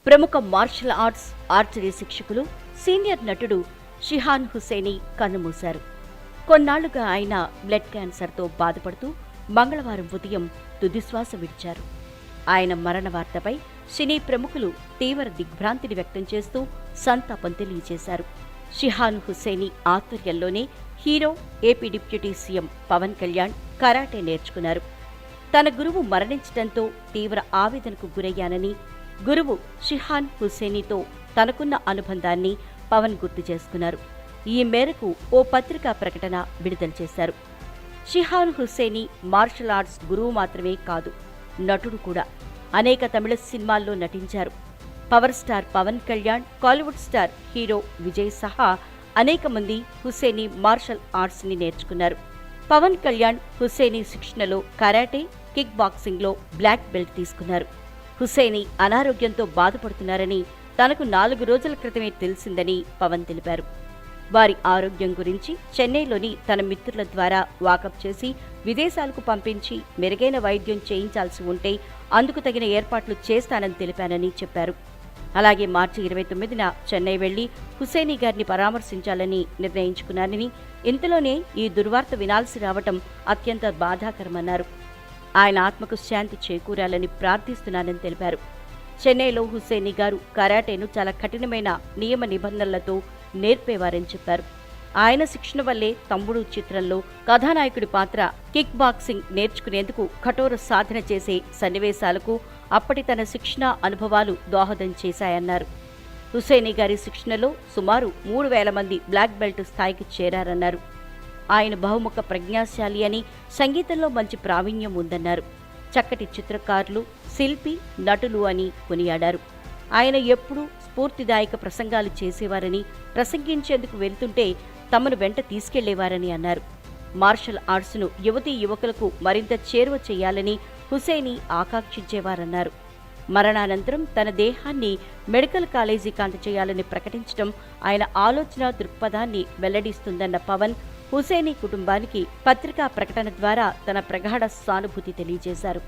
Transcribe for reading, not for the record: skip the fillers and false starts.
ప్రముఖ martial arts archery శిక్షకులు senior నటుడు షిహాన్ హుసేనీ కన్నుమూశారు. కొన్నాళ్లుగా ఆయన బ్లడ్ క్యాన్సర్తో బాధపడుతూ మంగళవారం ఉదయం తుదిశ్వాస విడిచారు. ఆయన మరణ వార్తపై సినీ ప్రముఖులు తీవ్ర దిగ్భ్రాంతిని వ్యక్తం చేస్తూ సంతాపం తెలియజేశారు. షిహాన్ హుసేనీ ఆధ్వర్యంలోనే hero, AP deputy CM Pawan Kalyan karate నేర్చుకున్నారు. తన గురువు మరణించడంతో తీవ్ర ఆవేదనకు గురయ్యానని, గురువు షిహాన్ హుసేనీతో తనకున్న అనుబంధాన్ని పవన్ గుర్తు చేసుకున్నారు. ఈ మేరకు ఓ పత్రికా ప్రకటన విడుదల చేశారు. షిహాన్ హుసేనీ మార్షల్ ఆర్ట్స్ గురువు మాత్రమే కాదు, నటుడు కూడా. అనేక తమిళ సినిమాల్లో నటించారు. Power star Pawan Kalyan, Kollywood star hero Vijay సహా అనేక మంది హుసేనీ మార్షల్ ఆర్ట్స్ ని నేర్చుకున్నారు. పవన్ కళ్యాణ్ హుసేనీ శిక్షణలో కరాటే, కిక్ బాక్సింగ్లో బ్లాక్ బెల్ట్ తీసుకున్నారు. హుసేనీ అనారోగ్యంతో బాధపడుతున్నారని తనకు 4 రోజుల క్రితమే తెలిసిందని పవన్ తెలిపారు. వారి ఆరోగ్యం గురించి చెన్నైలోని తన మిత్రుల ద్వారా వాకప్ చేసి విదేశాలకు పంపించి మెరుగైన వైద్యం చేయించాల్సి ఉంటే అందుకు తగిన ఏర్పాట్లు చేస్తానని తెలిపానని చెప్పారు. అలాగే మార్చి 29న చెన్నై వెళ్లి హుసేనీ గారిని పరామర్శించాలని నిర్ణయించుకున్నానని, ఇంతలోనే ఈ దుర్వార్త వినాల్సి రావటం అత్యంత బాధాకరమన్నారు. ఆయన ఆత్మకు శాంతి చేకూరాలని ప్రార్థిస్తున్నానని తెలిపారు. చెన్నైలో హుసేనీ గారు కరాటేను చాలా కఠినమైన నియమ నిబంధనలతో నేర్పేవారని చెప్పారు. ఆయన శిక్షణ వల్లే తమ్ముడు చిత్రంలో కథానాయకుడి పాత్ర, కిక్ బాక్సింగ్ నేర్చుకునేందుకు కఠోర సాధన చేసే సన్నివేశాలకు అప్పటి తన శిక్షణ అనుభవాలు దోహదం చేశాయన్నారు. హుసేనీ గారి శిక్షణలో సుమారు 3000 మంది బ్లాక్ బెల్ట్ స్థాయికి చేరారన్నారు. ఆయన బహుముఖ ప్రజ్ఞాశాలి అని, సంగీతంలో మంచి ప్రావీణ్యం ఉందన్నారు. చక్కటి చిత్రకారులు, శిల్పి, నటులు అని కొనియాడారు. ఆయన ఎప్పుడూ స్ఫూర్తిదాయక ప్రసంగాలు చేసేవారని, ప్రసంగించేందుకు వెళ్తుంటే తమను వెంట తీసుకెళ్లేవారని అన్నారు. మార్షల్ ఆర్ట్స్ను యువతీ యువకులకు మరింత చేరువ చేయాలని హుసేనీ ఆకాంక్షించేవారన్నారు. మరణానంతరం తన దేహాన్ని మెడికల్ కాలేజీకి అందజేయాలని ప్రకటించడం ఆయన ఆలోచన దృక్పథాన్ని వెల్లడిస్తుందన్న పవన్, హుసేనీ కుటుంబానికి పత్రికా ప్రకటన ద్వారా తన ప్రగాఢ సానుభూతి తెలియజేశారు.